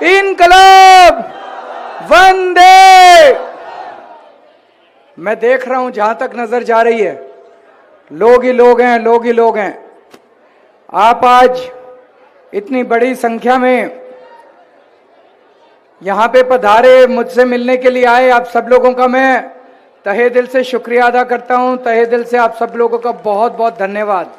इनकलाब, वंदे। मैं देख रहा हूं जहां तक नजर जा रही है, लोग ही लोग हैं, लोग ही लोग हैं। आप आज इतनी बड़ी संख्या में यहां पे पधारे, मुझसे मिलने के लिए आए, आप सब लोगों का मैं तहे दिल से शुक्रिया अदा करता हूं। तहे दिल से आप सब लोगों का बहुत बहुत धन्यवाद।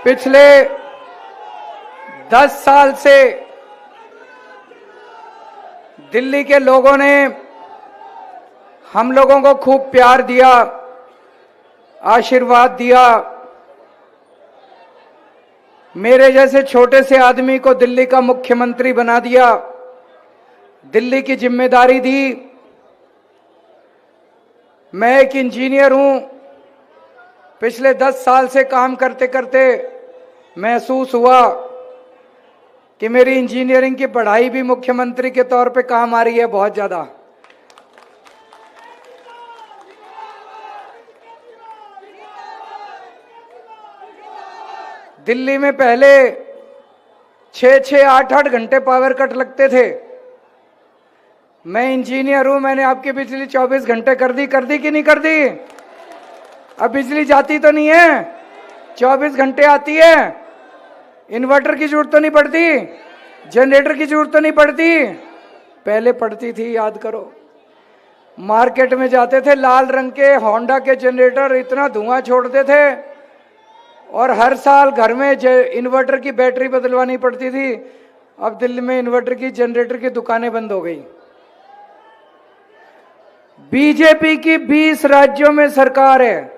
पिछले 10 साल से दिल्ली के लोगों ने हम लोगों को खूब प्यार दिया, आशीर्वाद दिया। मेरे जैसे छोटे से आदमी को दिल्ली का मुख्यमंत्री बना दिया, दिल्ली की जिम्मेदारी दी। मैं एक इंजीनियर हूं। पिछले 10 साल से काम करते करते महसूस हुआ कि मेरी इंजीनियरिंग की पढ़ाई भी मुख्यमंत्री के तौर पे काम आ रही है बहुत ज्यादा। दिल्ली में पहले 6-6, 8-8 घंटे पावर कट लगते थे। मैं इंजीनियर हूं, मैंने आपकी बिजली 24 घंटे कर दी कि नहीं कर दी? अब बिजली जाती तो नहीं है, 24 घंटे आती है। इन्वर्टर की जरूरत तो नहीं पड़ती, जनरेटर की जरूरत तो नहीं पड़ती, पहले पड़ती थी, याद करो। मार्केट में जाते थे, लाल रंग के होंडा के जनरेटर इतना धुआं छोड़ते थे, और हर साल घर में इन्वर्टर की बैटरी बदलवानी पड़ती थी। अब दिल्ली में इन्वर्टर की, जनरेटर की दुकानें बंद हो गई। बीजेपी की 20 राज्यों में सरकार है,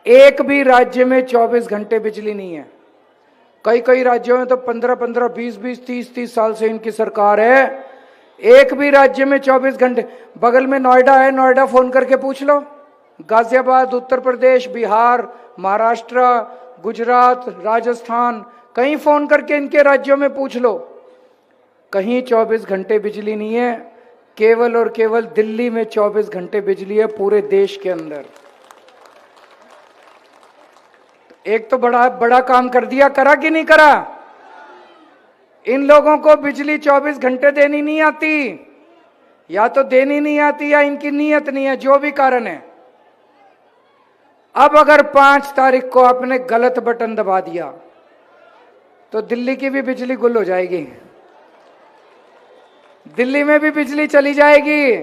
एक भी राज्य में 24 घंटे बिजली नहीं है। कई कई राज्यों में तो 15-15, 20-20, 30-30 साल से इनकी सरकार है, एक भी राज्य में 24 घंटे। बगल में नोएडा है, नोएडा फोन करके पूछ लो। गाजियाबाद, उत्तर प्रदेश, बिहार, महाराष्ट्र, गुजरात, राजस्थान, कहीं फोन करके इनके राज्यों में पूछ लो, कहीं 24 घंटे बिजली नहीं है। केवल और केवल दिल्ली में 24 घंटे बिजली है पूरे देश के अंदर। एक तो बड़ा काम कर दिया, करा कि नहीं करा? इन लोगों को बिजली 24 घंटे देनी नहीं आती, या तो देनी नहीं आती या इनकी नीयत नहीं है, जो भी कारण है। अब अगर 5 तारीख को आपने गलत बटन दबा दिया तो दिल्ली की भी बिजली गुल हो जाएगी, दिल्ली में भी बिजली चली जाएगी,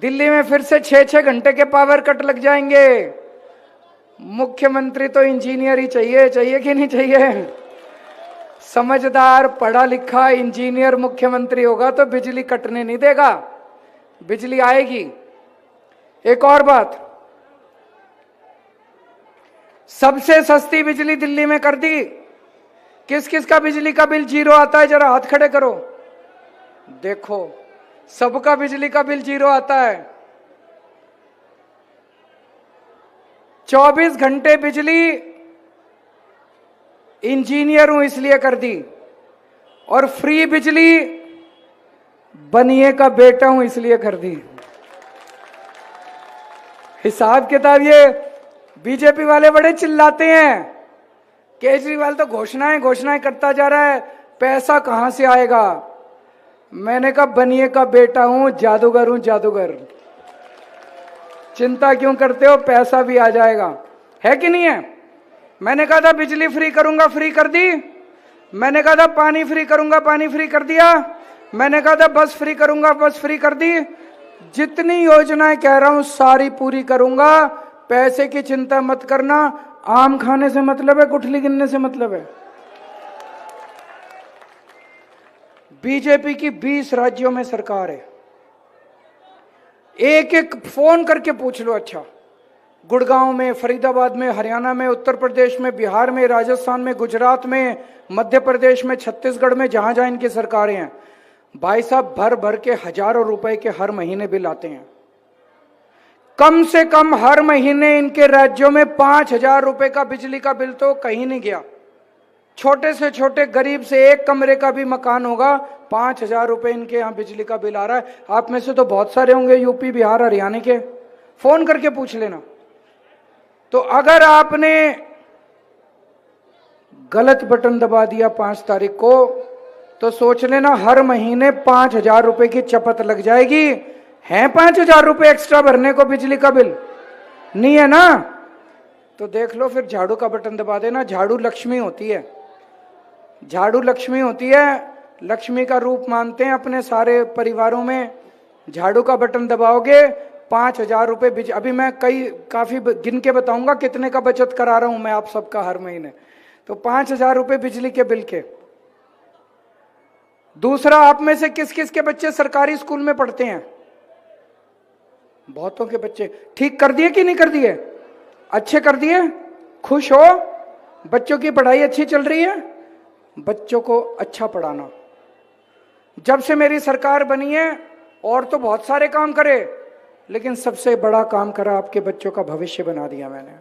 दिल्ली में फिर से 6-6 घंटे के पावर कट लग जाएंगे। मुख्यमंत्री तो इंजीनियर ही चाहिए कि नहीं चाहिए? समझदार, पढ़ा लिखा इंजीनियर मुख्यमंत्री होगा तो बिजली कटने नहीं देगा, बिजली आएगी। एक और बात, सबसे सस्ती बिजली दिल्ली में कर दी। किस किस का बिजली का बिल 0 आता है? जरा हाथ खड़े करो, देखो सबका बिजली का बिल 0 आता है। 24 घंटे बिजली इंजीनियर हूं इसलिए कर दी, और फ्री बिजली बनिए का बेटा हूं इसलिए कर दी। हिसाब किताब ये बीजेपी वाले बड़े चिल्लाते हैं, केजरीवाल तो घोषणाएं करता जा रहा है, पैसा कहां से आएगा? मैंने कहा बनिए का बेटा हूं, जादूगर। चिंता क्यों करते हो, पैसा भी आ जाएगा, है कि नहीं है? मैंने कहा था बिजली फ्री करूंगा, फ्री कर दी। मैंने कहा था पानी फ्री करूंगा, पानी फ्री कर दिया। मैंने कहा था बस फ्री करूंगा, बस फ्री कर दी। जितनी योजनाएं कह रहा हूं सारी पूरी करूंगा, पैसे की चिंता मत करना। आम खाने से मतलब है, गुठली गिनने से मतलब है। बीजेपी की 20 राज्यों में सरकार है, एक एक फोन करके पूछ लो। अच्छा, गुड़गांव में, फरीदाबाद में, हरियाणा में, उत्तर प्रदेश में, बिहार में, राजस्थान में, गुजरात में, मध्य प्रदेश में, छत्तीसगढ़ में, जहां जहां इनकी सरकारें हैं, भाई साहब भर भर के हजारों रुपए के हर महीने बिल आते हैं। कम से कम हर महीने इनके राज्यों में 5,000 रुपए का बिजली का बिल तो कहीं नहीं गया। छोटे से छोटे गरीब से एक कमरे का भी मकान होगा 5,000 रुपए इनके यहाँ बिजली का बिल आ रहा है। आप में से तो बहुत सारे होंगे यूपी, बिहार, हरियाणा के, फोन करके पूछ लेना। तो अगर आपने गलत बटन दबा दिया 5 तारीख को, तो सोच लेना हर महीने 5,000 रुपए की चपत लग जाएगी। है 5,000 रुपए एक्स्ट्रा भरने को बिजली का बिल? नहीं है ना? तो देख लो, फिर झाड़ू का बटन दबा देना। झाड़ू लक्ष्मी होती है, झाड़ू लक्ष्मी होती है, लक्ष्मी का रूप मानते हैं अपने सारे परिवारों में। झाड़ू का बटन दबाओगे 5,000 रुपए बिजली। अभी मैं काफी गिन के बताऊंगा कितने का बचत करा रहा हूं मैं आप सबका हर महीने। तो 5,000 रुपए बिजली के बिल के। दूसरा, आप में से किस किस के बच्चे सरकारी स्कूल में पढ़ते हैं? बहुतों के बच्चे। ठीक कर दिए कि नहीं कर दिए? अच्छे कर दिए? खुश हो? बच्चों की पढ़ाई अच्छी चल रही है? बच्चों को अच्छा पढ़ाना। जब से मेरी सरकार बनी है, और तो बहुत सारे काम करे, लेकिन सबसे बड़ा काम करा, आपके बच्चों का भविष्य बना दिया मैंने।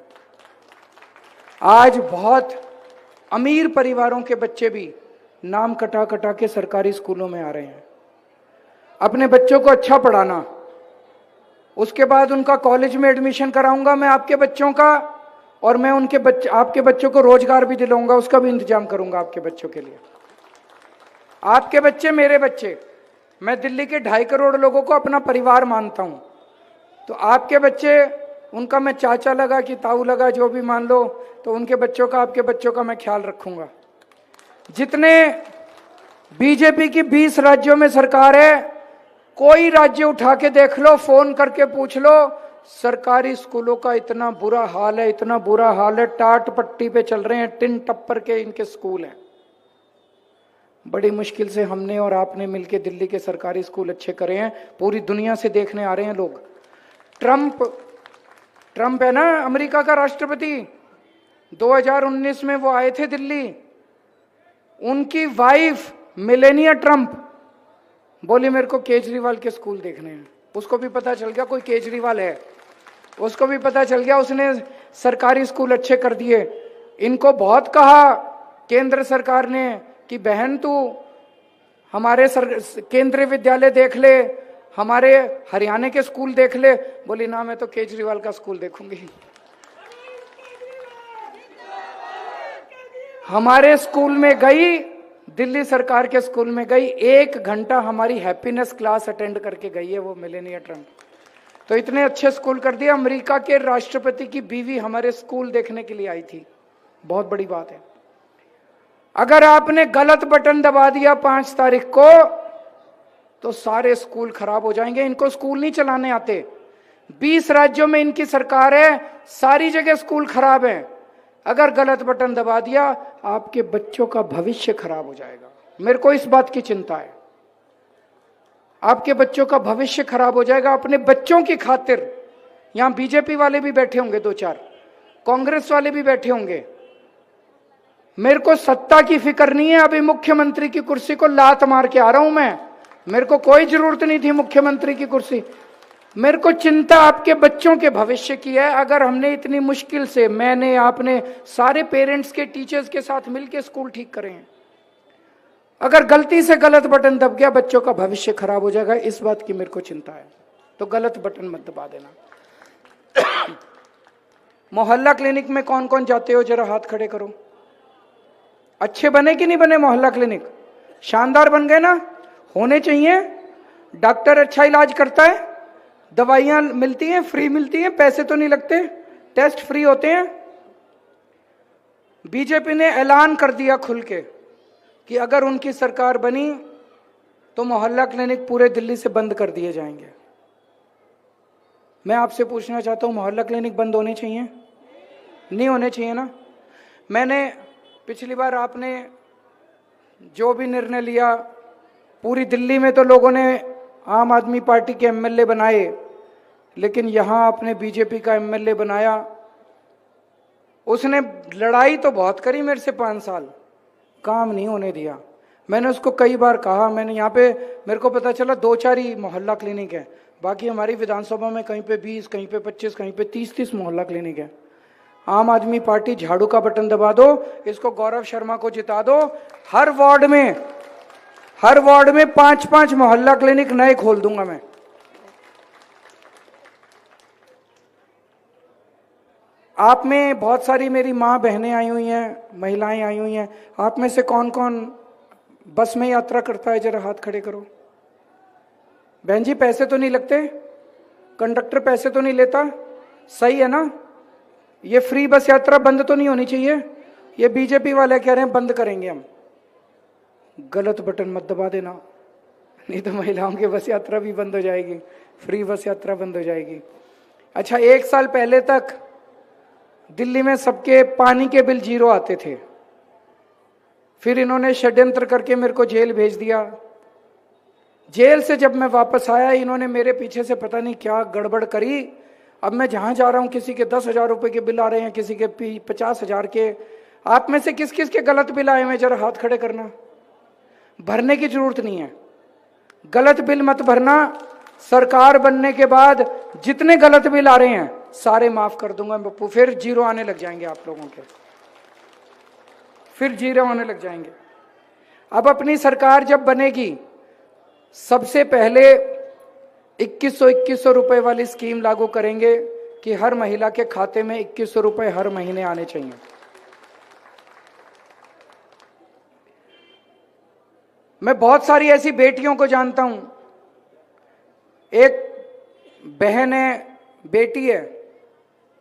आज बहुत अमीर परिवारों के बच्चे भी नाम कटा कटा के सरकारी स्कूलों में आ रहे हैं। अपने बच्चों को अच्छा पढ़ाना, उसके बाद उनका कॉलेज में एडमिशन कराऊंगा मैं आपके बच्चों का, और मैं आपके बच्चों को रोजगार भी दिलाऊंगा, उसका भी इंतजाम करूंगा आपके बच्चों के लिए। आपके बच्चे मेरे बच्चे। मैं दिल्ली के 2.5 करोड़ लोगों को अपना परिवार मानता हूं। तो आपके बच्चे, उनका मैं चाचा लगा कि ताऊ लगा, जो भी मान लो, तो उनके बच्चों का, आपके बच्चों का मैं ख्याल रखूंगा। जितने बीजेपी की 20 राज्यों में सरकार है, कोई राज्य उठा के देख लो, फोन करके पूछ लो, सरकारी स्कूलों का इतना बुरा हाल है, इतना बुरा हाल है, टाट पट्टी पे चल रहे हैं, टिन टप्पर के इनके स्कूल हैं। बड़ी मुश्किल से हमने और आपने मिलके दिल्ली के सरकारी स्कूल अच्छे करे हैं। पूरी दुनिया से देखने आ रहे हैं लोग। ट्रंप है ना अमेरिका का राष्ट्रपति, 2019 में वो आए थे दिल्ली। उनकी वाइफ मेलेनिया ट्रंप बोली मेरे को केजरीवाल के स्कूल देखने हैं। उसको भी पता चल गया कोई केजरीवाल है, उसको भी पता चल गया, उसने सरकारी स्कूल अच्छे कर दिए। इनको बहुत कहा केंद्र सरकार ने कि बहन तू हमारे केंद्रीय विद्यालय देख ले, हमारे हरियाणा के स्कूल देख ले। बोली ना, मैं तो केजरीवाल का स्कूल देखूंगी। हमारे स्कूल में गई, दिल्ली सरकार के स्कूल में गई, 1 घंटा हमारी हैप्पीनेस क्लास अटेंड करके गई है वो मेलेनिया ट्रंप। तो इतने अच्छे स्कूल कर दिया। अमेरिका के राष्ट्रपति की बीवी हमारे स्कूल देखने के लिए आई थी, बहुत बड़ी बात है। अगर आपने गलत बटन दबा दिया 5 तारीख को, तो सारे स्कूल खराब हो जाएंगे। इनको स्कूल नहीं चलाने आते। 20 राज्यों में इनकी सरकार है, सारी जगह स्कूल खराब है। अगर गलत बटन दबा दिया, आपके बच्चों का भविष्य खराब हो जाएगा। मेरे को इस बात की चिंता है, आपके बच्चों का भविष्य खराब हो जाएगा। अपने बच्चों की खातिर, यहां बीजेपी वाले भी बैठे होंगे 2-4, कांग्रेस वाले भी बैठे होंगे। मेरे को सत्ता की फिक्र नहीं है। अभी मुख्यमंत्री की कुर्सी को लात मार के आ रहा हूं मैं। मेरे को कोई जरूरत नहीं थी मुख्यमंत्री की कुर्सी। मेरे को चिंता आपके बच्चों के भविष्य की है। अगर हमने इतनी मुश्किल से, मैंने, आपने, सारे पेरेंट्स के, टीचर्स के साथ मिलकर स्कूल ठीक करे हैं, अगर गलती से गलत बटन दब गया, बच्चों का भविष्य खराब हो जाएगा। इस बात की मेरे को चिंता है। तो गलत बटन मत दबा देना। मोहल्ला क्लिनिक में कौन कौन जाते हो, जरा हाथ खड़े करो। अच्छे बने कि नहीं बने मोहल्ला क्लिनिक? शानदार बन गए ना? होने चाहिए। डॉक्टर अच्छा इलाज करता है, दवाइयां मिलती हैं, फ्री मिलती हैं, पैसे तो नहीं लगते, टेस्ट फ्री होते हैं। बीजेपी ने ऐलान कर दिया खुल के कि अगर उनकी सरकार बनी तो मोहल्ला क्लिनिक पूरे दिल्ली से बंद कर दिए जाएंगे। मैं आपसे पूछना चाहता हूं, मोहल्ला क्लिनिक बंद होने चाहिए? नहीं होने चाहिए ना? मैंने पिछली बार, आपने जो भी निर्णय लिया, पूरी दिल्ली में तो लोगों ने आम आदमी पार्टी के एमएलए बनाए, लेकिन यहां आपने बीजेपी का एमएलए बनाया। उसने लड़ाई तो बहुत करी मेरे से 5 साल, काम नहीं होने दिया। मैंने उसको कई बार कहा, मैंने यहाँ पे, मेरे को पता चला 2-4 ही मोहल्ला क्लिनिक है, बाकी हमारी विधानसभा में कहीं पे 20, कहीं पे 25, कहीं पे 30 मोहल्ला क्लिनिक है। आम आदमी पार्टी झाड़ू का बटन दबा दो, इसको गौरव शर्मा को जिता दो। हर वार्ड में हर वार्ड में 5-5 मोहल्ला क्लिनिक नए खोल दूंगा मैं। आप में बहुत सारी मेरी माँ बहनें आई हुई हैं, महिलाएं आई हुई हैं। आप में से कौन कौन बस में यात्रा करता है? जरा हाथ खड़े करो। बहन जी, पैसे तो नहीं लगते? कंडक्टर पैसे तो नहीं लेता? सही है ना? ये फ्री बस यात्रा बंद तो नहीं होनी चाहिए। ये बीजेपी वाले कह रहे हैं बंद करेंगे हम। गलत बटन मत दबा देना, नहीं तो महिलाओं की बस यात्रा भी बंद हो जाएगी, फ्री बस यात्रा बंद हो जाएगी। अच्छा, 1 साल पहले तक दिल्ली में सबके पानी के बिल 0 आते थे। फिर इन्होंने षड्यंत्र करके मेरे को जेल भेज दिया। जेल से जब मैं वापस आया, इन्होंने मेरे पीछे से पता नहीं क्या गड़बड़ करी। अब मैं जहां जा रहा हूं, किसी के 10,000 रुपए के बिल आ रहे हैं, किसी के 50,000 के। आप में से किस किस के गलत बिल आए हैं? जरा हाथ खड़े करना। भरने की जरूरत नहीं है, गलत बिल मत भरना। सरकार बनने के बाद जितने गलत बिल आ रहे हैं सारे माफ कर दूंगा बप्पू। फिर 0 आने लग जाएंगे आप लोगों के, फिर 0 आने लग जाएंगे। अब अपनी सरकार जब बनेगी, सबसे पहले 2100 रुपए वाली स्कीम लागू करेंगे कि हर महिला के खाते में 2100 रुपए हर महीने आने चाहिए। मैं बहुत सारी ऐसी बेटियों को जानता हूं। एक बहन है, बेटी है,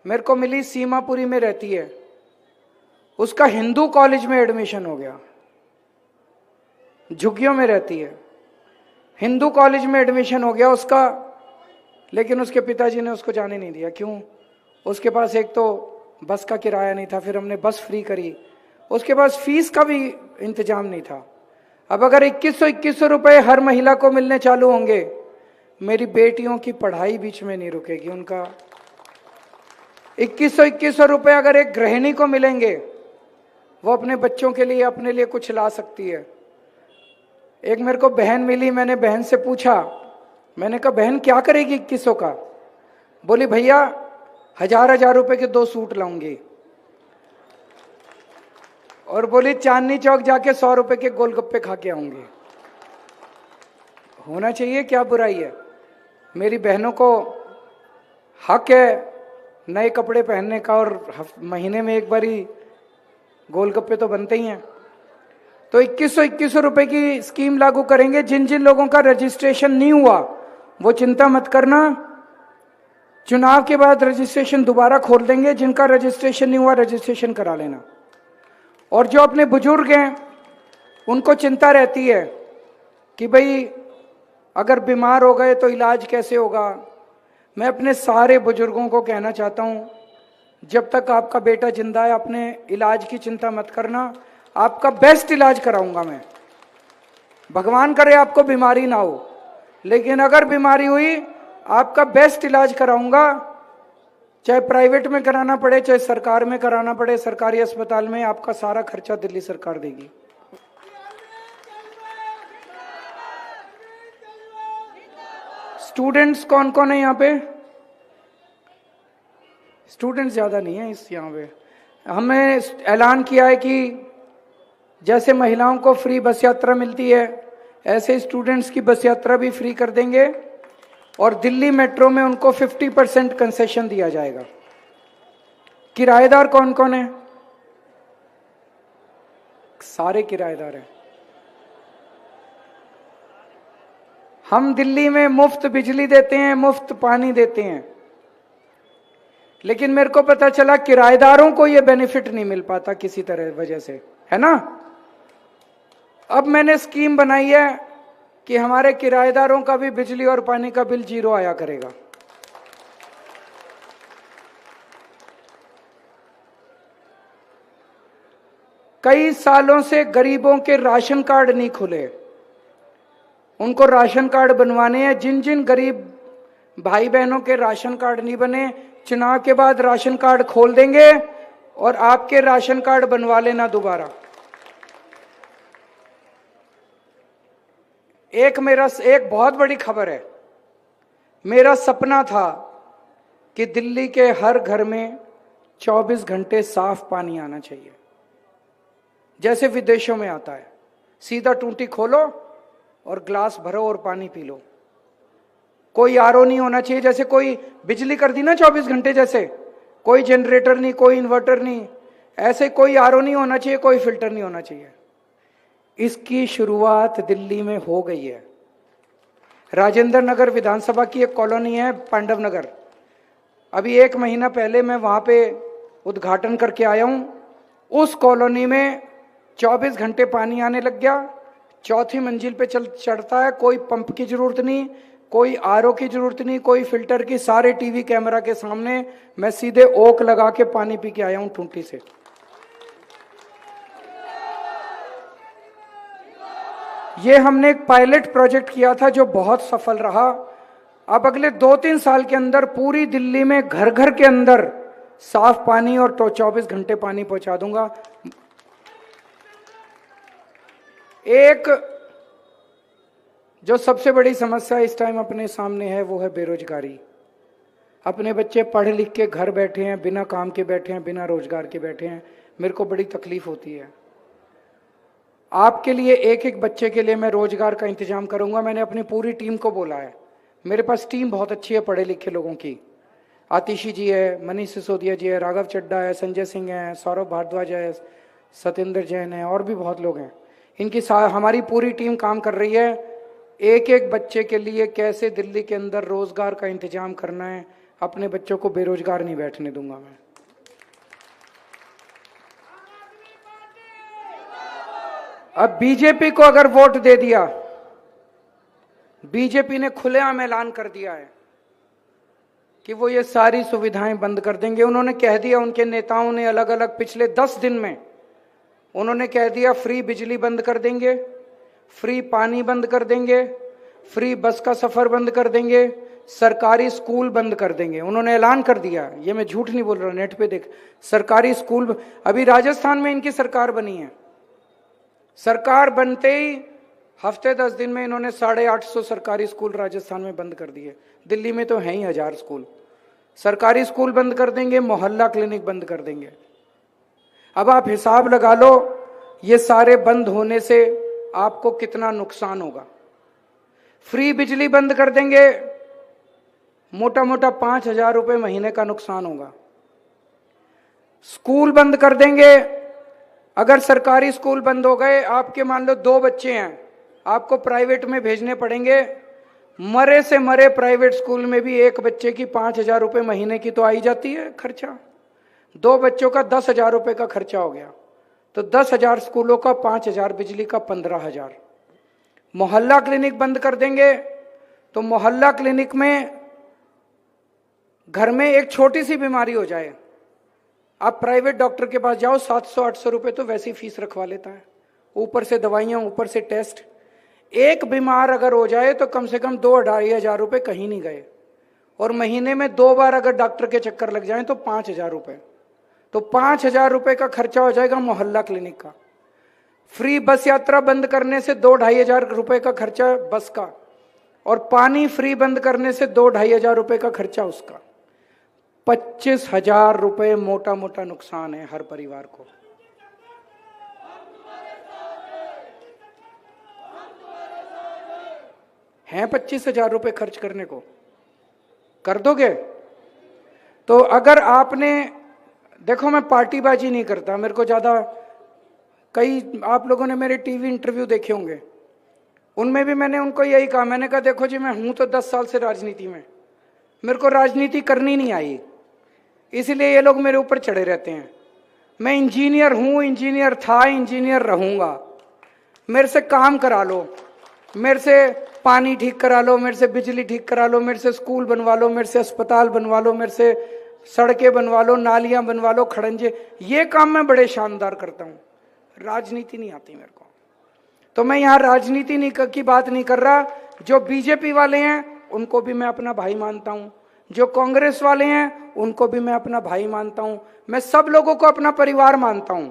मेरे को मिली, सीमापुरी में रहती है। उसका हिंदू कॉलेज में एडमिशन हो गया। झुग्गियों में रहती है, हिंदू कॉलेज में एडमिशन हो गया उसका। लेकिन उसके पिताजी ने उसको जाने नहीं दिया। क्यों? उसके पास एक तो बस का किराया नहीं था, फिर हमने बस फ्री करी। उसके पास फीस का भी इंतजाम नहीं था। अब अगर 2100 रुपए हर महिला को मिलने चालू होंगे, मेरी बेटियों की पढ़ाई बीच में नहीं रुकेगी। उनका 2100 रुपए अगर एक गृहिणी को मिलेंगे, वो अपने बच्चों के लिए, अपने लिए कुछ ला सकती है। एक मेरे को बहन मिली, मैंने बहन से पूछा, मैंने कहा बहन क्या करेगी 2100 का? बोली भैया 1000 रुपए के 2 सूट लाऊंगी, और बोली चांदनी चौक जाके 100 रुपए के गोलगप्पे खा के आऊंगी। होना चाहिए, क्या बुराई है? मेरी बहनों को हक है नए कपड़े पहनने का, और महीने में एक बारी गोलगप्पे तो बनते ही हैं। तो 2100 रुपए की स्कीम लागू करेंगे। जिन जिन लोगों का रजिस्ट्रेशन नहीं हुआ वो चिंता मत करना, चुनाव के बाद रजिस्ट्रेशन दोबारा खोल देंगे। जिनका रजिस्ट्रेशन नहीं हुआ रजिस्ट्रेशन करा लेना। और जो अपने बुजुर्ग हैं, उनको चिंता रहती है कि भाई अगर बीमार हो गए तो इलाज कैसे होगा। मैं अपने सारे बुजुर्गों को कहना चाहता हूं, जब तक आपका बेटा जिंदा है अपने इलाज की चिंता मत करना। आपका बेस्ट इलाज कराऊंगा मैं। भगवान करे आपको बीमारी ना हो, लेकिन अगर बीमारी हुई आपका बेस्ट इलाज कराऊंगा। चाहे प्राइवेट में कराना पड़े, चाहे सरकार में कराना पड़े। सरकारी अस्पताल में आपका सारा खर्चा दिल्ली सरकार देगी। स्टूडेंट्स कौन कौन है यहाँ पे? स्टूडेंट्स ज्यादा नहीं है इस यहाँ पे। हमने ऐलान किया है कि जैसे महिलाओं को फ्री बस यात्रा मिलती है, ऐसे स्टूडेंट्स की बस यात्रा भी फ्री कर देंगे। और दिल्ली मेट्रो में उनको 50% कंसेशन दिया जाएगा। किराएदार कौन कौन है? सारे किराएदार हैं। हम दिल्ली में मुफ्त बिजली देते हैं, मुफ्त पानी देते हैं, लेकिन मेरे को पता चला किराएदारों को यह बेनिफिट नहीं मिल पाता किसी तरह वजह से, है ना। अब मैंने स्कीम बनाई है कि हमारे किराएदारों का भी बिजली और पानी का बिल 0 आया करेगा। कई सालों से गरीबों के राशन कार्ड नहीं खुले, उनको राशन कार्ड बनवाने हैं। जिन जिन गरीब भाई बहनों के राशन कार्ड नहीं बने, चुनाव के बाद राशन कार्ड खोल देंगे और आपके राशन कार्ड बनवा लेना दोबारा। एक बहुत बड़ी खबर है। मेरा सपना था कि दिल्ली के हर घर में 24 घंटे साफ पानी आना चाहिए, जैसे विदेशों में आता है। सीधा टूटी खोलो, और ग्लास भरो और पानी पी लो। कोई आरओ नहीं होना चाहिए, जैसे कोई बिजली कर दी ना 24 घंटे, जैसे कोई जनरेटर नहीं, कोई इन्वर्टर नहीं, ऐसे कोई आरओ नहीं होना चाहिए, कोई फिल्टर नहीं होना चाहिए। इसकी शुरुआत दिल्ली में हो गई है। राजेंद्र नगर विधानसभा की एक कॉलोनी है पांडव नगर, अभी 1 महीना पहले मैं वहां पे उद्घाटन करके आया हूं। उस कॉलोनी में 24 घंटे पानी आने लग गया, 4थी मंजिल पे चढ़ता है, कोई पंप की जरूरत नहीं, कोई आरओ की जरूरत नहीं, कोई फिल्टर की, सारे टीवी कैमरा के सामने मैं सीधे ओक लगा के पानी पी के आया हूं टूंटी से। ये हमने एक पायलट प्रोजेक्ट किया था जो बहुत सफल रहा। अब अगले 2-3 साल के अंदर पूरी दिल्ली में घर घर के अंदर साफ पानी और 24 घंटे पानी पहुंचा दूंगा। एक जो सबसे बड़ी समस्या इस टाइम अपने सामने है वो है बेरोजगारी। अपने बच्चे पढ़ लिख के घर बैठे हैं, बिना काम के बैठे हैं, बिना रोजगार के बैठे हैं। मेरे को बड़ी तकलीफ होती है। आपके लिए एक एक बच्चे के लिए मैं रोजगार का इंतजाम करूंगा। मैंने अपनी पूरी टीम को बोला है, मेरे पास टीम बहुत अच्छी है पढ़े लिखे लोगों की। आतिशी जी है, मनीष सिसोदिया जी है, राघव चड्डा है, संजय सिंह है, सौरभ भारद्वाज है, सत्येंद्र जैन है, और भी बहुत लोग हैं। इनकी हमारी पूरी टीम काम कर रही है। एक एक बच्चे के लिए कैसे दिल्ली के अंदर रोजगार का इंतजाम करना है। अपने बच्चों को बेरोजगार नहीं बैठने दूंगा मैं। अब बीजेपी को अगर वोट दे दिया, बीजेपी ने खुलेआम ऐलान कर दिया है कि वो ये सारी सुविधाएं बंद कर देंगे। उन्होंने कह दिया, उनके नेताओं ने अलग अलग पिछले 10 दिन में उन्होंने कह दिया फ्री बिजली बंद कर देंगे, फ्री पानी बंद कर देंगे, फ्री बस का सफर बंद कर देंगे, सरकारी स्कूल बंद कर देंगे। उन्होंने ऐलान कर दिया, ये मैं झूठ नहीं बोल रहा, नेट पे देख, सरकारी स्कूल। अभी राजस्थान में इनकी सरकार बनी है, सरकार बनते ही हफ्ते 10 दिन में इन्होंने 850 सरकारी स्कूल राजस्थान में बंद कर दिए। दिल्ली में तो हैं ही 1000 स्कूल। सरकारी स्कूल बंद कर देंगे, मोहल्ला क्लिनिक बंद कर देंगे। अब आप हिसाब लगा लो, ये सारे बंद होने से आपको कितना नुकसान होगा। फ्री बिजली बंद कर देंगे, मोटा मोटा 5000 रुपए महीने का नुकसान होगा। स्कूल बंद कर देंगे, अगर सरकारी स्कूल बंद हो गए, आपके मान लो 2 बच्चे हैं, आपको प्राइवेट में भेजने पड़ेंगे। मरे से मरे प्राइवेट स्कूल में भी एक बच्चे की 5000 रुपए महीने की तो आई जाती है खर्चा। 2 बच्चों का 10,000 रुपए का खर्चा हो गया, तो 10,000 स्कूलों का 5,000, बिजली का 15,000। मोहल्ला क्लिनिक बंद कर देंगे, तो मोहल्ला क्लिनिक में घर में एक छोटी सी बीमारी हो जाए, आप प्राइवेट डॉक्टर के पास जाओ, 700-800 रुपए तो वैसी फीस रखवा लेता है, ऊपर से दवाइयां, ऊपर से टेस्ट। एक बीमार अगर हो जाए तो कम से कम 2-2.5 हजार रुपए कहीं नहीं गए, और महीने में 2 बार अगर डॉक्टर के चक्कर लग जाए तो 5,000 रुपए, तो 5,000 रुपए का खर्चा हो जाएगा मोहल्ला क्लिनिक का। फ्री बस यात्रा बंद करने से 2-2.5 हजार रुपए का खर्चा बस का, और पानी फ्री बंद करने से 2-2.5 हजार रुपए का खर्चा उसका। 25,000 रुपए मोटा मोटा नुकसान है हर परिवार को। हैं 25,000 रुपए खर्च करने को, कर दोगे? तो अगर आपने, देखो मैं पार्टीबाजी नहीं करता, मेरे को ज्यादा, कई आप लोगों ने मेरे टीवी इंटरव्यू देखे होंगे, उनमें भी मैंने उनको यही कहा, मैंने कहा देखो जी, मैं हूं तो 10 साल से राजनीति में, मेरे को राजनीति करनी नहीं आई, इसलिए ये लोग मेरे ऊपर चढ़े रहते हैं। मैं इंजीनियर हूं, इंजीनियर था, इंजीनियर रहूंगा। मेरे से काम करा लो, मेरे से पानी ठीक करा लो, मेरे से बिजली ठीक करा लो, मेरे से स्कूल बनवा लो, मेरे से अस्पताल बनवा लो, मेरे से सड़कें बनवा लो, नालियां बनवा लो, खड़ंजे, ये काम मैं बड़े शानदार करता हूं। राजनीति नहीं आती मेरे को। तो मैं यहां राजनीति नहीं की बात नहीं कर रहा। जो बीजेपी वाले हैं उनको भी मैं अपना भाई मानता हूं, जो कांग्रेस वाले हैं उनको भी मैं अपना भाई मानता हूं, मैं सब लोगों को अपना परिवार मानता हूं।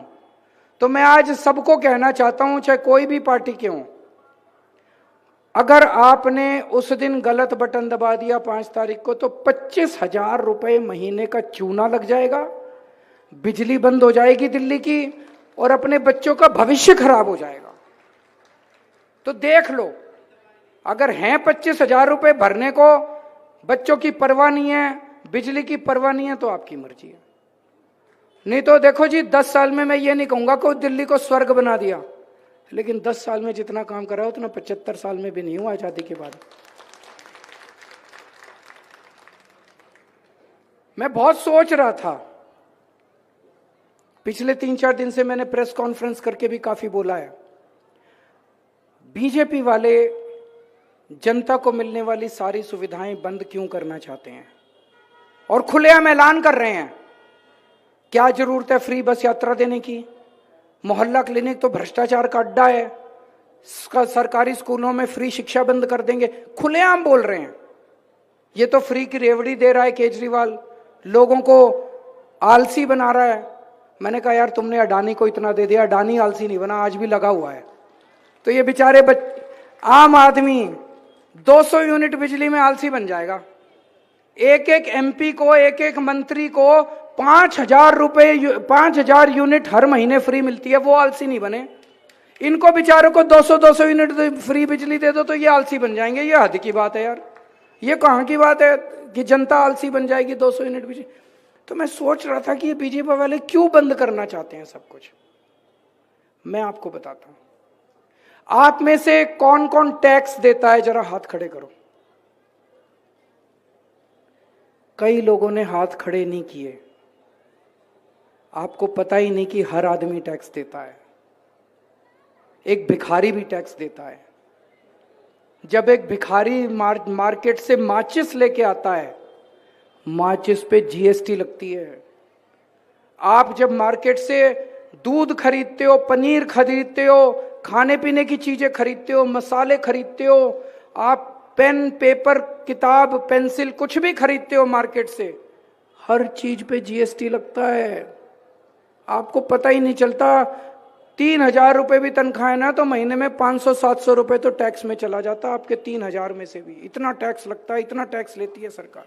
तो मैं आज सबको कहना चाहता हूं, चाहे कोई भी पार्टी के हों, अगर आपने उस दिन गलत बटन दबा दिया 5 तारीख को, तो 25,000 रुपए महीने का चूना लग जाएगा, बिजली बंद हो जाएगी दिल्ली की, और अपने बच्चों का भविष्य खराब हो जाएगा। तो देख लो, अगर हैं 25,000 रुपए भरने को, बच्चों की परवाह नहीं है, बिजली की परवाह नहीं है, तो आपकी मर्जी है। नहीं तो देखो जी, 10 साल में मैं ये नहीं कहूंगा कि दिल्ली को स्वर्ग बना दिया, लेकिन 10 साल में जितना काम करा उतना 75 साल में भी नहीं हुआ आजादी के बाद। मैं बहुत सोच रहा था, पिछले 3-4 दिन से मैंने प्रेस कॉन्फ्रेंस करके भी काफी बोला है, बीजेपी वाले जनता को मिलने वाली सारी सुविधाएं बंद क्यों करना चाहते हैं और खुलेआम ऐलान कर रहे हैं। क्या जरूरत है फ्री बस यात्रा देने की? मोहल्ला क्लिनिक तो भ्रष्टाचार का अड्डा है, सरकारी स्कूलों में फ्री शिक्षा बंद कर देंगे, खुलेआम बोल रहे हैं। ये तो फ्री की रेवड़ी दे रहा है केजरीवाल, लोगों को आलसी बना रहा है। मैंने कहा यार तुमने अडानी को इतना दे दिया, अडानी आलसी नहीं बना, आज भी लगा हुआ है। तो ये बेचारे आम आदमी 200 यूनिट बिजली में आलसी बन जाएगा। एक एक एमपी को, एक एक मंत्री को 5,000 यूनिट हर महीने फ्री मिलती है, वो आलसी नहीं बने। इनको बेचारों को 200 यूनिट फ्री बिजली दे दो तो ये आलसी बन जाएंगे। ये हद की बात है यार, ये कहां की बात है कि जनता आलसी बन जाएगी 200 यूनिट बिजली। तो मैं सोच रहा था कि ये बीजेपी वाले क्यों बंद करना चाहते हैं सब कुछ। मैं आपको बताता हूं, आप में से कौन कौन टैक्स देता है, जरा हाथ खड़े करो। कई लोगों ने हाथ खड़े नहीं किए। आपको पता ही नहीं कि हर आदमी टैक्स देता है। एक भिखारी भी टैक्स देता है। जब एक भिखारी मार्केट से माचिस लेके आता है, माचिस पे जीएसटी लगती है। आप जब मार्केट से दूध खरीदते हो, पनीर खरीदते हो, खाने पीने की चीजें खरीदते हो, मसाले खरीदते हो, आप पेन, पेपर, किताब, पेंसिल कुछ भी खरीदते हो मार्केट से, हर चीज पे जीएसटी लगता है। आपको पता ही नहीं चलता। 3,000 रुपए भी तनख्वाह है ना, तो महीने में 500-700 रुपए तो टैक्स में चला जाता है आपके 3,000 में से भी। इतना टैक्स लगता है, इतना टैक्स लेती है सरकार।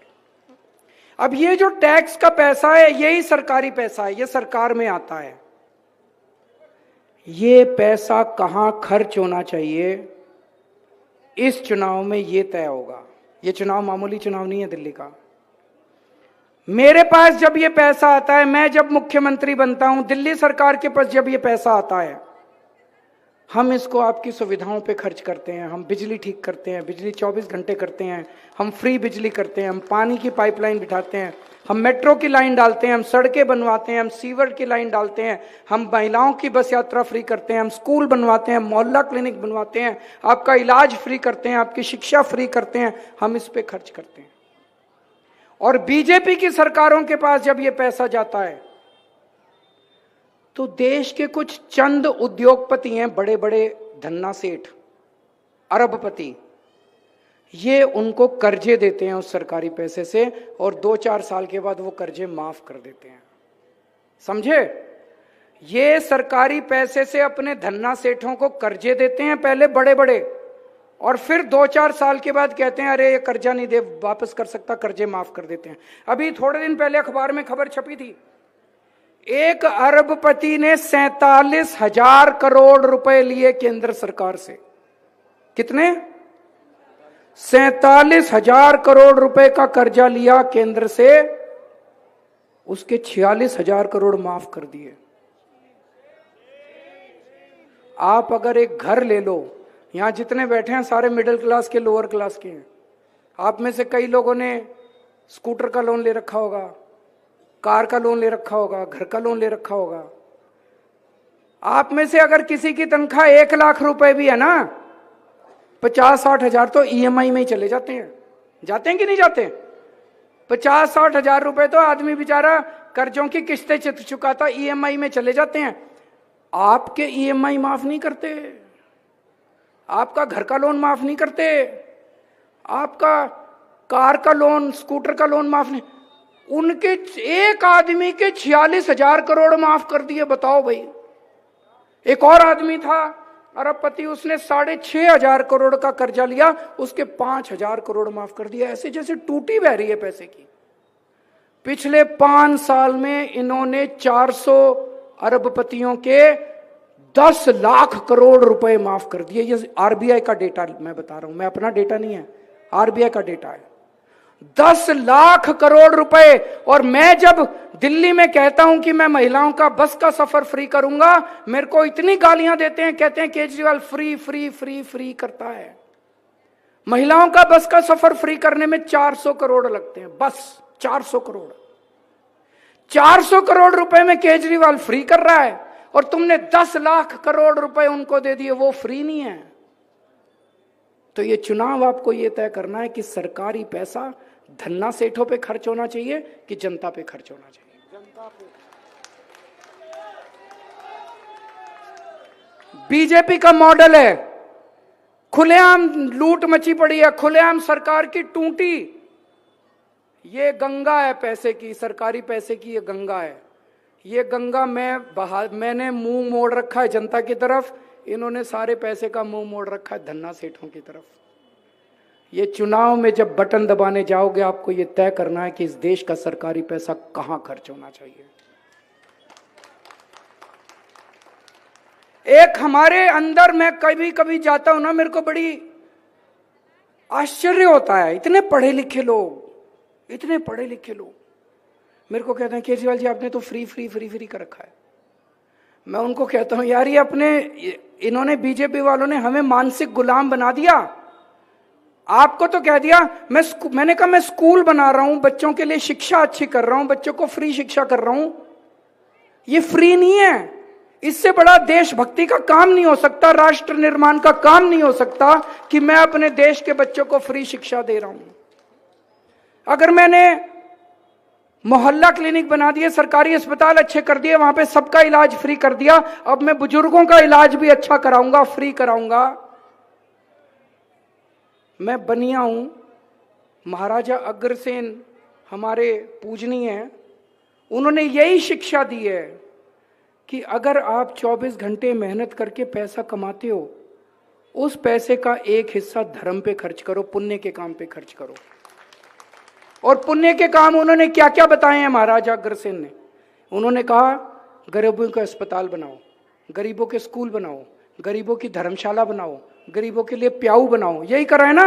अब ये जो टैक्स का पैसा है, यही सरकारी पैसा है, ये सरकार में आता है। ये पैसा कहां खर्च होना चाहिए, इस चुनाव में ये तय होगा। ये चुनाव मामूली चुनाव नहीं है दिल्ली का। मेरे पास जब ये पैसा आता है, मैं जब मुख्यमंत्री बनता हूं, दिल्ली सरकार के पास जब ये पैसा आता है, हम इसको आपकी सुविधाओं पे खर्च करते हैं। हम बिजली ठीक करते हैं, बिजली 24 घंटे करते हैं, हम फ्री बिजली करते हैं, हम पानी की पाइपलाइन बिठाते हैं, हम मेट्रो की लाइन डालते हैं, हम सड़कें बनवाते हैं, हम सीवर की लाइन डालते हैं, हम महिलाओं की बस यात्रा फ्री करते हैं, हम स्कूल बनवाते हैं, मोहल्ला क्लिनिक बनवाते हैं, आपका इलाज फ्री करते हैं, आपकी शिक्षा फ्री करते हैं, हम इस पे खर्च करते हैं। और बीजेपी की सरकारों के पास जब ये पैसा जाता है, तो देश के कुछ चंद उद्योगपति हैं, बड़े बड़े धन्ना सेठ, अरबपति, ये उनको कर्जे देते हैं उस सरकारी पैसे से, और 2-4 साल के बाद वो कर्जे माफ कर देते हैं। समझे? ये सरकारी पैसे से अपने धन्ना सेठों को कर्जे देते हैं पहले बड़े बड़े, और फिर 2-4 साल के बाद कहते हैं अरे ये कर्जा नहीं दे वापस कर सकता, कर्जे माफ कर देते हैं। अभी थोड़े दिन पहले अखबार में खबर छपी थी, एक अरबपति ने 47,000 करोड़ रुपए लिए केंद्र सरकार से। कितने? 47,000 करोड़ रुपए का कर्जा लिया केंद्र से, उसके 46,000 करोड़ माफ कर दिए। आप अगर एक घर ले लो, यहां जितने बैठे हैं सारे मिडिल क्लास के, लोअर क्लास के हैं। आप में से कई लोगों ने स्कूटर का लोन ले रखा होगा, कार का लोन ले रखा होगा, घर का लोन ले रखा होगा। आप में से अगर किसी की तनख्वाह 1 लाख रुपए भी है ना, 50-60 हजार तो ईएमआई में ही चले जाते हैं। जाते हैं कि नहीं जाते? 50-60 हजार रुपए तो आदमी बेचारा कर्जों की किस्तें चुकाता, ईएमआई में चले जाते हैं। आपके ईएमआई माफ नहीं करते, आपका घर का लोन माफ नहीं करते, आपका कार का लोन, स्कूटर का लोन माफ नहीं। उनके एक आदमी के 46,000 करोड़ माफ कर दिए। बताओ भाई। एक और आदमी था अरबपति, उसने 6,500 करोड़ का कर्जा लिया, उसके 5,000 करोड़ माफ कर दिया। ऐसे जैसे टूटी बह रही है पैसे की। पिछले 5 साल में इन्होंने 400 अरबपतियों के 10 लाख करोड़ रुपए माफ कर दिए। ये आरबीआई का डेटा मैं बता रहा हूं, मैं अपना डेटा नहीं है, आरबीआई का डेटा है। 10 लाख करोड़ रुपए। और मैं जब दिल्ली में कहता हूं कि मैं महिलाओं का बस का सफर फ्री करूंगा, मेरे को इतनी गालियां देते हैं, कहते हैं Kejriwal free free free free करता है। महिलाओं का बस का सफर फ्री करने में 400 करोड़ लगते हैं, बस 400 करोड़। 400 करोड़ रुपए में केजरीवाल फ्री कर रहा है और तुमने 10 लाख करोड़ रुपए उनको दे दिए, वो फ्री नहीं है। तो ये चुनाव आपको ये तय करना है कि सरकारी पैसा धन्ना सेठों पे खर्च होना चाहिए कि जनता पे खर्च होना चाहिए। जनता पे। बीजेपी का मॉडल है, खुलेआम लूट मची पड़ी है, खुलेआम सरकार की टूटी। ये गंगा है पैसे की, सरकारी पैसे की ये गंगा है। ये गंगा मैंने मुंह मोड़ रखा है जनता की तरफ, इन्होंने सारे पैसे का मुंह मोड़ रखा है धन्ना सेठों की तरफ। ये चुनाव में जब बटन दबाने जाओगे, आपको ये तय करना है कि इस देश का सरकारी पैसा कहां खर्च होना चाहिए। एक हमारे अंदर, मैं कभी कभी जाता हूं ना, मेरे को बड़ी आश्चर्य होता है, इतने पढ़े लिखे लोग मेरे को कहते हैं केजरीवाल जी आपने तो फ्री फ्री फ्री फ्री कर रखा है। मैं उनको कहता हूं यार ये इन्होंने बीजेपी वालों ने हमें मानसिक गुलाम बना दिया। आपको तो कह दिया, मैंने कहा मैं स्कूल बना रहा हूं, बच्चों के लिए शिक्षा अच्छी कर रहा हूं, बच्चों को फ्री शिक्षा कर रहा हूं। ये फ्री नहीं है। इससे बड़ा देशभक्ति का काम नहीं हो सकता, राष्ट्र निर्माण का काम नहीं हो सकता कि मैं अपने देश के बच्चों को फ्री शिक्षा दे रहा हूं। अगर मैंने मोहल्ला क्लिनिक बना दिए, सरकारी अस्पताल अच्छे कर दिए, वहां पे सबका इलाज फ्री कर दिया, अब मैं बुजुर्गों का इलाज भी अच्छा कराऊंगा, फ्री कराऊंगा। मैं बनिया हूं, महाराजा अग्रसेन हमारे पूजनीय हैं, उन्होंने यही शिक्षा दी है कि अगर आप 24 घंटे मेहनत करके पैसा कमाते हो, उस पैसे का एक हिस्सा धर्म पे खर्च करो, पुण्य के काम पे खर्च करो। और पुण्य के काम उन्होंने क्या क्या बताए हैं महाराजा अग्रसेन ने। उन्होंने कहा गरीबों का अस्पताल बनाओ, गरीबों के स्कूल बनाओ, गरीबों की धर्मशाला बनाओ, गरीबों के लिए प्याऊ बनाओ। यही करा है ना,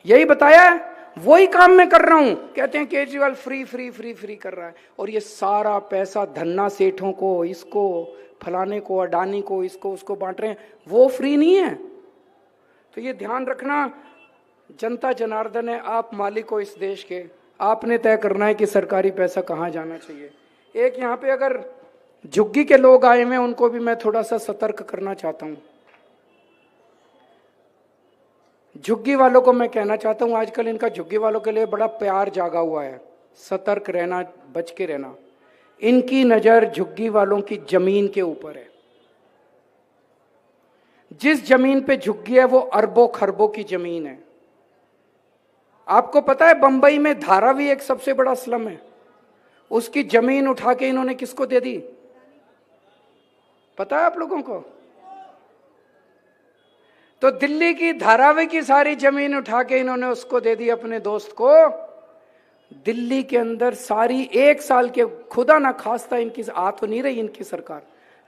यही बताया है, वही काम मैं कर रहा हूं। कहते हैं Kejriwal free free free free कर रहा है, और ये सारा पैसा धन्ना सेठों को, इसको फलाने को, अडानी को, इसको उसको बांट रहे हैं, वो फ्री नहीं है। तो ये ध्यान रखना, जनता जनार्दन है, आप मालिक हो इस देश के, आपने तय करना है कि सरकारी पैसा कहां जाना चाहिए। एक यहाँ पे अगर झुग्गी के लोग आए हुए, उनको भी मैं थोड़ा सा सतर्क करना चाहता हूं। झुग्गी वालों को मैं कहना चाहता हूं, आजकल इनका झुग्गी वालों के लिए बड़ा प्यार जागा हुआ है। सतर्क रहना, बच के रहना। इनकी नजर झुग्गी वालों की जमीन के ऊपर है। जिस जमीन पे झुग्गी है वो अरबों खरबों की जमीन है। आपको पता है बंबई में धारावी एक सबसे बड़ा स्लम है, उसकी जमीन उठा के इन्होंने किसको दे दी पता है आप लोगों को? तो दिल्ली की धारावी की सारी जमीन उठा के इन्होंने उसको दे दी अपने दोस्त को। दिल्ली के अंदर सारी 1 साल के, खुदा ना खास्ता इनकी आ तो नहीं रही इनकी सरकार,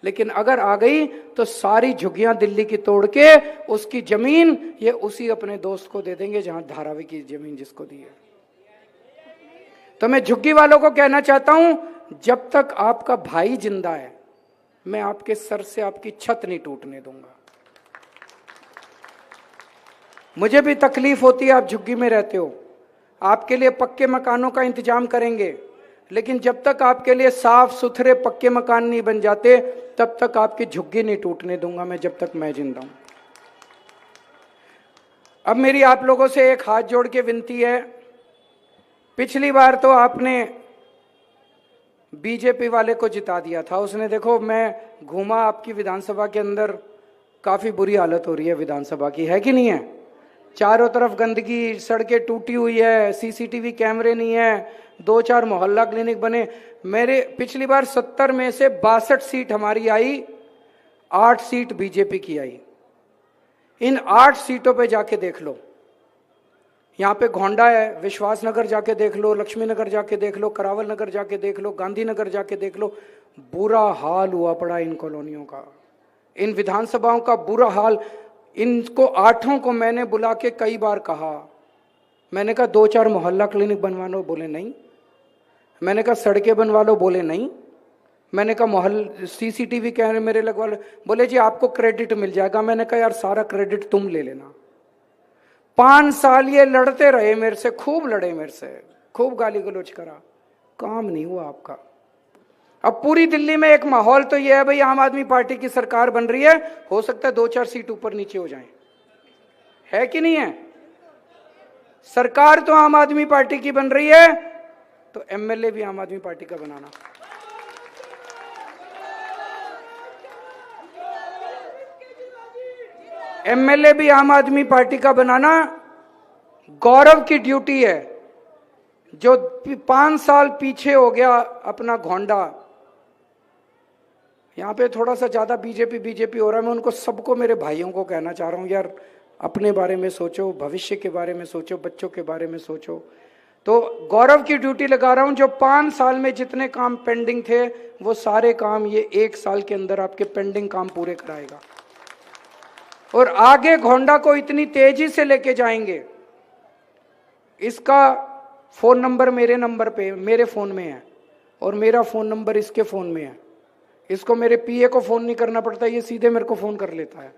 लेकिन अगर आ गई तो सारी झुग्गियां दिल्ली की तोड़ के उसकी जमीन ये उसी अपने दोस्त को दे देंगे जहां धारावी की जमीन जिसको दी है। तो मैं झुग्गी वालों को कहना चाहता हूं, जब तक आपका भाई जिंदा है, मैं आपके सर से आपकी छत नहीं टूटने दूंगा। मुझे भी तकलीफ होती है, आप झुग्गी में रहते हो, आपके लिए पक्के मकानों का इंतजाम करेंगे, लेकिन जब तक आपके लिए साफ सुथरे पक्के मकान नहीं बन जाते, तब तक आपकी झुग्गी नहीं टूटने दूंगा मैं, जब तक मैं जिंदा हूं। अब मेरी आप लोगों से एक हाथ जोड़ के विनती है, पिछली बार तो आपने बीजेपी वाले को जिता दिया था, उसने, देखो मैं घूमा आपकी विधानसभा के अंदर, काफी बुरी हालत हो रही है विधानसभा की, है कि नहीं है? चारों तरफ गंदगी, सड़कें टूटी हुई है, सीसीटीवी कैमरे नहीं है, 2-4 मोहल्ला क्लिनिक बने। मेरे पिछली बार 70 में से 62 सीट हमारी आई, 8 सीट बीजेपी की आई। इन 8 सीटों पे जाके देख लो, यहाँ पे घोंडा है, विश्वास नगर जाके देख लो, लक्ष्मी नगर जाके देख लो, करावल नगर जाके देख लो, गांधीनगर जाके देख लो, बुरा हाल हुआ पड़ा इन कॉलोनियों का। इन विधानसभाओं का बुरा हाल, इनको 8 को मैंने बुला के कई बार कहा, मैंने कहा 2-4 मोहल्ला क्लिनिक बनवा लो, बोले नहीं। मैंने कहा सड़कें बनवा लो, बोले नहीं। मैंने कहा सीसीटीवी कैमरे मेरे लगवा लो, बोले जी आपको क्रेडिट मिल जाएगा। मैंने कहा यार सारा क्रेडिट तुम ले लेना। 5 साल ये लड़ते रहे मेरे से, खूब लड़े मेरे से, खूब गाली गलौज करा, काम नहीं हुआ आपका। अब पूरी दिल्ली में एक माहौल तो ये है भाई आम आदमी पार्टी की सरकार बन रही है, हो सकता है 2-4 सीट ऊपर नीचे हो जाएं, है कि नहीं है? सरकार तो आम आदमी पार्टी की बन रही है, तो एमएलए भी आम आदमी पार्टी का बनाना। एमएलए भी आम आदमी पार्टी का बनाना गौरव की ड्यूटी है। जो 5 साल पीछे हो गया अपना घोंडा, यहां पे थोड़ा सा ज्यादा बीजेपी हो रहा है। मैं उनको सबको, मेरे भाइयों को कहना चाह रहा हूं, यार अपने बारे में सोचो, भविष्य के बारे में सोचो, बच्चों के बारे में सोचो। तो गौरव की ड्यूटी लगा रहा हूं, जो 5 साल में जितने काम पेंडिंग थे वो सारे काम ये 1 साल के अंदर आपके पेंडिंग काम पूरे कराएगा। और आगे घोंडा को इतनी तेजी से लेके जाएंगे। इसका फोन नंबर मेरे नंबर पे, मेरे फोन में है, और मेरा फोन नंबर इसके फोन में है। इसको मेरे पीए को फोन नहीं करना पड़ता, ये सीधे मेरे को फोन कर लेता है।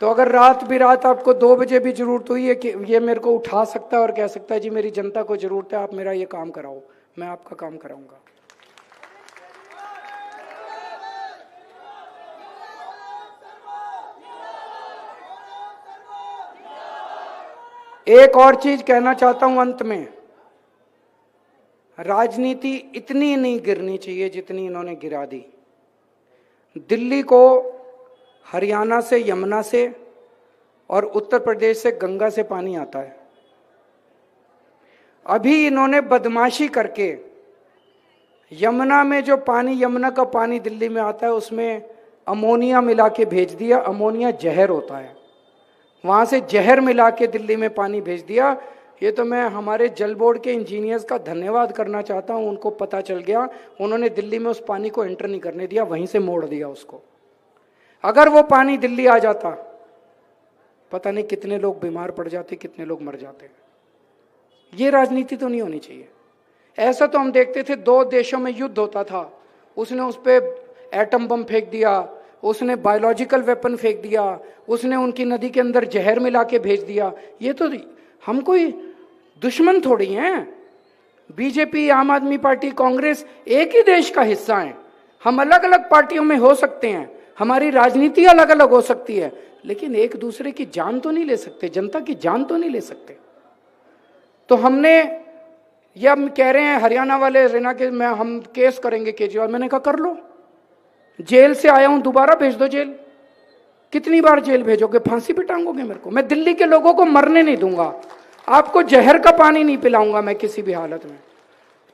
तो अगर रात बिरात आपको 2 बजे भी जरूरत हुई है कि ये मेरे को उठा सकता है और कह सकता है जी मेरी जनता को जरूरत है, आप मेरा ये काम कराओ, मैं आपका काम कराऊंगा। एक और चीज कहना चाहता हूं अंत में, राजनीति इतनी नहीं गिरनी चाहिए जितनी इन्होंने गिरा दी। दिल्ली को हरियाणा से, यमुना से और उत्तर प्रदेश से गंगा से पानी आता है। अभी इन्होंने बदमाशी करके यमुना में जो पानी, यमुना का पानी दिल्ली में आता है उसमें अमोनिया मिला के भेज दिया। अमोनिया जहर होता है, वहां से जहर मिला के दिल्ली में पानी भेज दिया। ये तो मैं हमारे जल बोर्ड के इंजीनियर्स का धन्यवाद करना चाहता हूं, उनको पता चल गया, उन्होंने दिल्ली में उस पानी को एंटर नहीं करने दिया, वहीं से मोड़ दिया उसको। अगर वो पानी दिल्ली आ जाता, पता नहीं कितने लोग बीमार पड़ जाते, कितने लोग मर जाते। ये राजनीति तो नहीं होनी चाहिए। ऐसा तो हम देखते थे, 2 देशों में युद्ध होता था, उसने उस पर एटम बम फेंक दिया, उसने बायोलॉजिकल वेपन फेंक दिया, उसने उनकी नदी के अंदर जहर मिला के भेज दिया। ये तो हम कोई दुश्मन थोड़ी हैं। बीजेपी, आम आदमी पार्टी, कांग्रेस एक ही देश का हिस्सा है। हम अलग अलग पार्टियों में हो सकते हैं, हमारी राजनीति अलग अलग हो सकती है, लेकिन एक दूसरे की जान तो नहीं ले सकते, जनता की जान तो नहीं ले सकते। तो हमने ये, हम कह रहे हैं हरियाणा वाले रेना के, हम केस करेंगे केजरीवाल। मैंने कहा कर लो, जेल से आया हूं दोबारा भेज दो जेल। कितनी बार जेल भेजोगे, फांसी पे टांगोगे मेरे को? मैं दिल्ली के लोगों को मरने नहीं दूंगा, आपको जहर का पानी नहीं पिलाऊंगा मैं किसी भी हालत में।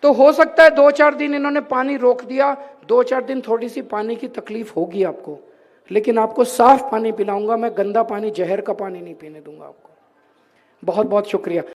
तो हो सकता है 2-4 दिन इन्होंने पानी रोक दिया, 2-4 दिन थोड़ी सी पानी की तकलीफ होगी आपको, लेकिन आपको साफ पानी पिलाऊंगा मैं, गंदा पानी, जहर का पानी नहीं पीने दूंगा आपको। बहुत बहुत शुक्रिया।